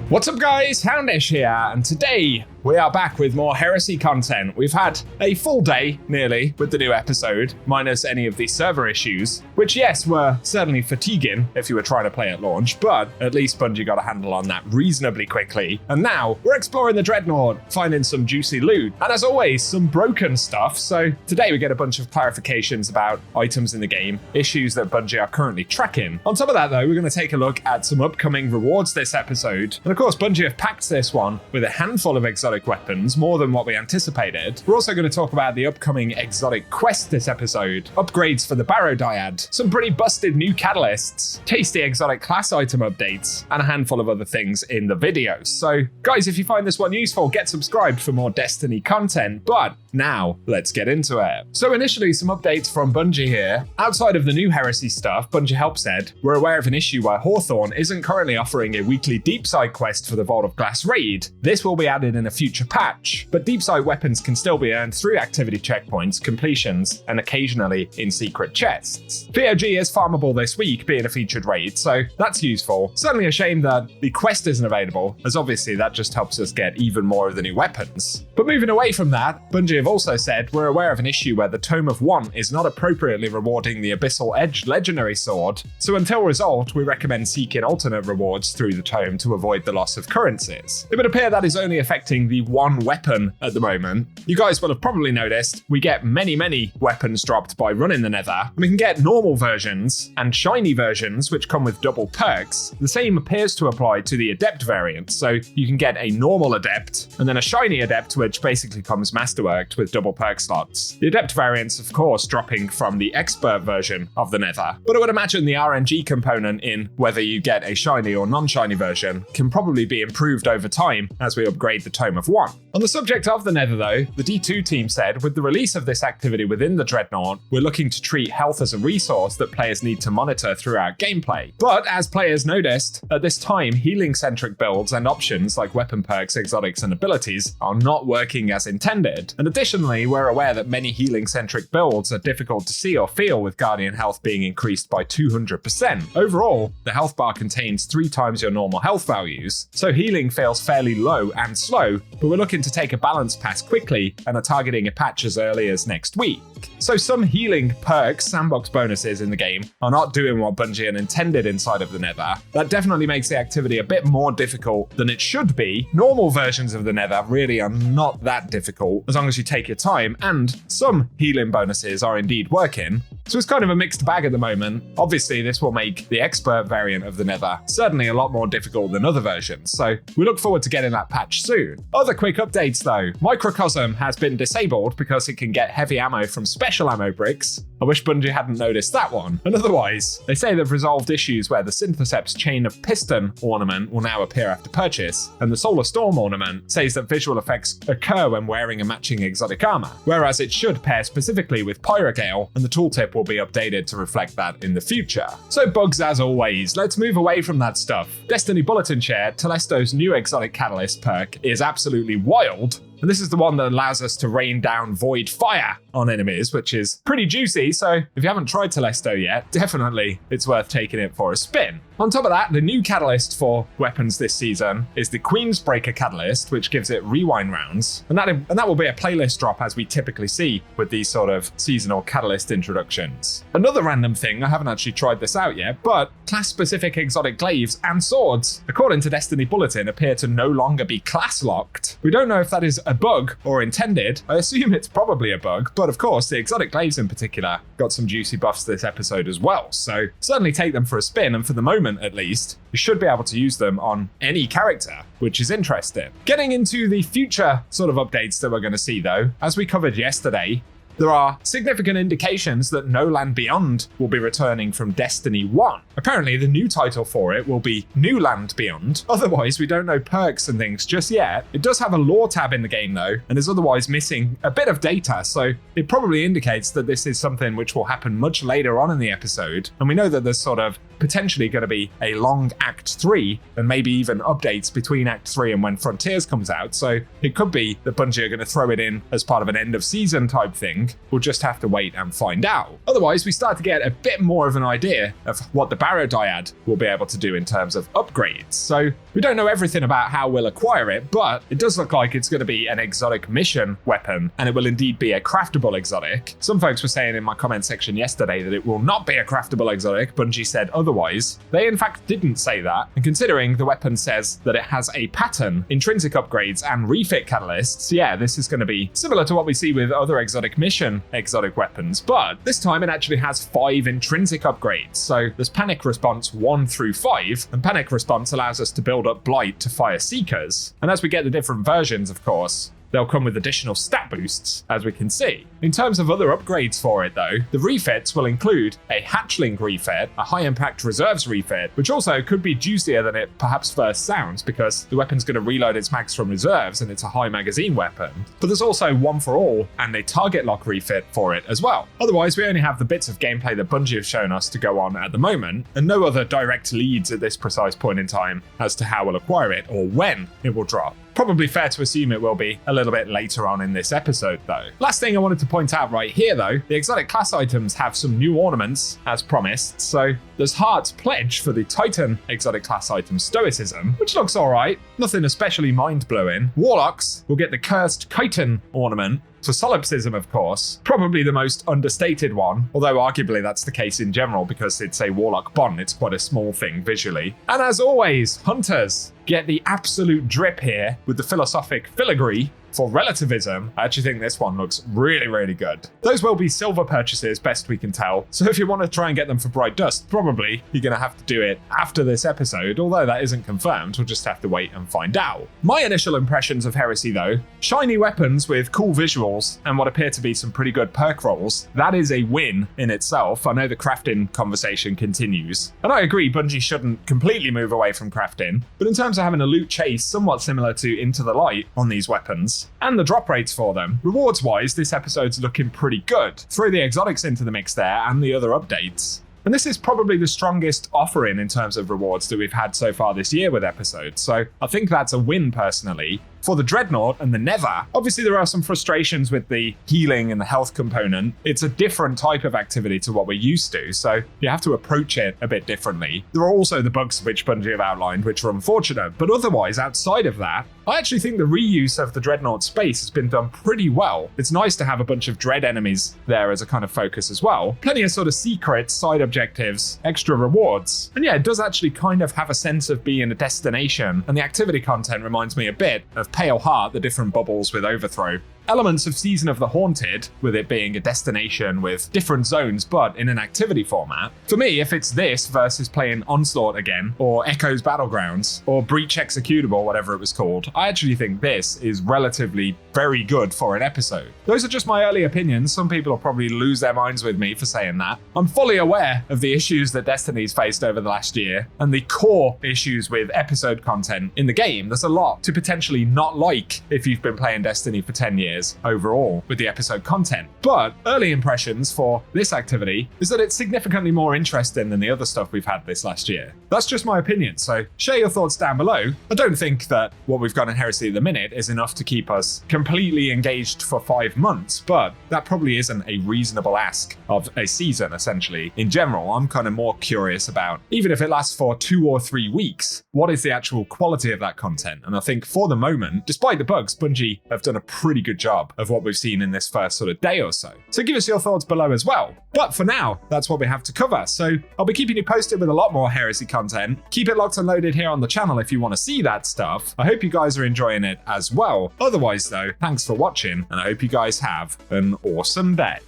What's up guys, Houndish here, and today we are back with more Heresy content. We've had a full day, nearly, with the new episode, minus any of the server issues, which yes, were certainly fatiguing if you were trying to play at launch, but at least Bungie got a handle on that reasonably quickly. And now, we're exploring the Dreadnought, finding some juicy loot, and as always, some broken stuff. So today we get a bunch of clarifications about items in the game, issues that Bungie are currently tracking. On top of that though, we're going to take a look at some upcoming rewards this episode, and of course Bungie have packed this one with a handful of exotic weapons, more than what we anticipated. We're also going to talk about the upcoming exotic quest this episode, upgrades for the Barrow Dyad, some pretty busted new catalysts, tasty exotic class item updates, and a handful of other things in the video. So guys, if you find this one useful, get subscribed for more Destiny content, but now let's get into it. So initially, some updates from Bungie here. Outside of the new Heresy stuff, Bungie Help said, we're aware of an issue where Hawthorne isn't currently offering a weekly deep side quest for the Vault of Glass raid. This will be added in a future patch, but deep side weapons can still be earned through activity checkpoints, completions, and occasionally in secret chests. VOG is farmable this week, being a featured raid, so that's useful. Certainly a shame that the quest isn't available, as obviously that just helps us get even more of the new weapons. But moving away from that, Bungie have also said we're aware of an issue where the Tome of One is not appropriately rewarding the Abyssal Edge legendary sword, so until resolved, we recommend seeking alternate rewards through the tome to avoid the loss of currencies. It would appear that is only affecting the one weapon at the moment. You guys will have probably noticed we get many weapons dropped by running the Nether, and we can get normal versions and shiny versions which come with double perks. The same appears to apply to the Adept variant, so you can get a normal Adept and then a shiny Adept which basically comes masterworked with double perk slots. The Adept variant's of course dropping from the Expert version of the Nether, but I would imagine the RNG component in whether you get a shiny or non-shiny version can probably be improved over time as we upgrade the Tome of One. On the subject of the Nether though, the D2 team said with the release of this activity within the Dreadnought, we're looking to treat health as a resource that players need to monitor throughout gameplay. But as players noticed, at this time healing-centric builds and options like weapon perks, exotics and abilities are not working as intended. And additionally, we're aware that many healing-centric builds are difficult to see or feel with Guardian health being increased by 200%. Overall, the health bar contains 3 times your normal health values, so healing feels fairly low and slow, but we're looking to take a balance pass quickly and are targeting a patch as early as next week. So some healing perks, sandbox bonuses in the game are not doing what Bungie had intended inside of the Nether. That definitely makes the activity a bit more difficult than it should be. Normal versions of the Nether really are not that difficult as long as you take your time, and some healing bonuses are indeed working. So it's kind of a mixed bag at the moment. Obviously this will make the Expert variant of the Nether certainly a lot more difficult than other versions, so we look forward to getting that patch soon. Other quick updates though, Microcosm has been disabled because it can get heavy ammo from special ammo bricks. I wish Bungie hadn't noticed that one. And otherwise, they say they've resolved issues where the Synthecept's chain of piston ornament will now appear after purchase, and the Solar Storm ornament says that visual effects occur when wearing a matching exotic armor, whereas it should pair specifically with Pyrogale, and the tooltip will be updated to reflect that in the future. So bugs as always, let's move away from that stuff. Destiny Bulletin share, Telesto's new exotic catalyst perk is absolutely wild. And this is the one that allows us to rain down void fire on enemies, which is pretty juicy, so if you haven't tried Telesto yet, definitely it's worth taking it for a spin. On top of that, the new catalyst for weapons this season is the Queensbreaker catalyst, which gives it rewind rounds, and that will be a playlist drop as we typically see with these sort of seasonal catalyst introductions. Another random thing, I haven't actually tried this out yet, but class-specific exotic glaives and swords, according to Destiny Bulletin, appear to no longer be class-locked. We don't know if that is a bug or intended. I assume it's probably a bug, but of course the exotic glaives in particular got some juicy buffs this episode as well, so certainly take them for a spin, and for the moment at least, you should be able to use them on any character, which is interesting. Getting into the future sort of updates that we're going to see though, as we covered yesterday, there are significant indications that No Land Beyond will be returning from Destiny 1. Apparently, the new title for it will be New Land Beyond. Otherwise, we don't know perks and things just yet. It does have a lore tab in the game though, and is otherwise missing a bit of data, so it probably indicates that this is something which will happen much later on in the episode. And we know that there's sort of potentially going to be a long Act 3 and maybe even updates between Act 3 and when Frontiers comes out. So it could be that Bungie are going to throw it in as part of an end of season type thing. We'll just have to wait and find out. Otherwise, we start to get a bit more of an idea of what the Barrow Dyad will be able to do in terms of upgrades. So we don't know everything about how we'll acquire it, but it does look like it's going to be an exotic mission weapon, and it will indeed be a craftable exotic. Some folks were saying in my comment section yesterday that it will not be a craftable exotic. Bungie said otherwise. They in fact didn't say that, and considering the weapon says that it has a pattern, intrinsic upgrades, and refit catalysts, yeah, this is going to be similar to what we see with other exotic mission exotic weapons, but this time it actually has 5 intrinsic upgrades. So there's Panic Response 1 through 5, and Panic Response allows us to build up Blight to fire Seekers. And as we get the different versions, of course, they'll come with additional stat boosts, as we can see. In terms of other upgrades for it though, the refits will include a Hatchling refit, a high impact reserves refit, which also could be juicier than it perhaps first sounds because the weapon's going to reload its mags from reserves and it's a high magazine weapon. But there's also one for all and a target lock refit for it as well. Otherwise, we only have the bits of gameplay that Bungie have shown us to go on at the moment, and no other direct leads at this precise point in time as to how we'll acquire it or when it will drop. Probably fair to assume it will be a little bit later on in this episode though. Last thing I wanted to point out right here though, the exotic class items have some new ornaments as promised. So there's Heart's Pledge for the Titan exotic class item Stoicism, which looks alright, nothing especially mind-blowing. Warlocks will get the Cursed Chitin ornament for solipsism, of course, probably the most understated one, although arguably that's the case in general because it's a Warlock Bond, it's quite a small thing visually. And as always, Hunters get the absolute drip here with the Philosophic Filigree for relativism. I actually think this one looks really, really good. Those will be silver purchases, best we can tell. So if you want to try and get them for Bright Dust, probably you're going to have to do it after this episode, although that isn't confirmed. We'll just have to wait and find out. My initial impressions of Heresy though, shiny weapons with cool visuals and what appear to be some pretty good perk rolls. That is a win in itself. I know the crafting conversation continues. And I agree, Bungie shouldn't completely move away from crafting, but in terms of having a loot chase somewhat similar to Into the Light on these weapons, and the drop rates for them. Rewards-wise, this episode's looking pretty good. Throw the exotics into the mix there and the other updates. And this is probably the strongest offering in terms of rewards that we've had so far this year with episodes. So I think that's a win personally. For the Dreadnought and the Nether, obviously there are some frustrations with the healing and the health component. It's a different type of activity to what we're used to, so you have to approach it a bit differently. There are also the bugs which Bungie have outlined, which are unfortunate, but otherwise, outside of that, I actually think the reuse of the Dreadnought space has been done pretty well. It's nice to have a bunch of dread enemies there as a kind of focus as well. Plenty of sort of secrets, side objectives, extra rewards. And yeah, it does actually kind of have a sense of being a destination, and the activity content reminds me a bit of Pale Heart, the different bubbles with Overthrow. Elements of Season of the Haunted, with it being a destination with different zones, but in an activity format. For me, if it's this versus playing Onslaught again, or Echoes Battlegrounds, or Breach Executable, whatever it was called, I actually think this is relatively very good for an episode. Those are just my early opinions. Some people will probably lose their minds with me for saying that. I'm fully aware of the issues that Destiny's faced over the last year, and the core issues with episode content in the game. There's a lot to potentially not like if you've been playing Destiny for 10 years. Overall with the episode content. But early impressions for this activity is that it's significantly more interesting than the other stuff we've had this last year. That's just my opinion, so share your thoughts down below. I don't think that what we've got in Heresy at the minute is enough to keep us completely engaged for 5 months, but that probably isn't a reasonable ask of a season, essentially. In general, I'm kind of more curious about, even if it lasts for 2 or 3 weeks, what is the actual quality of that content? And I think for the moment, despite the bugs, Bungie have done a pretty good job of what we've seen in this first sort of day or so. So give us your thoughts below as well. But for now, that's what we have to cover. So I'll be keeping you posted with a lot more Heresy content. Keep it locked and loaded here on the channel if you want to see that stuff. I hope you guys are enjoying it as well. Otherwise though, thanks for watching, and I hope you guys have an awesome day.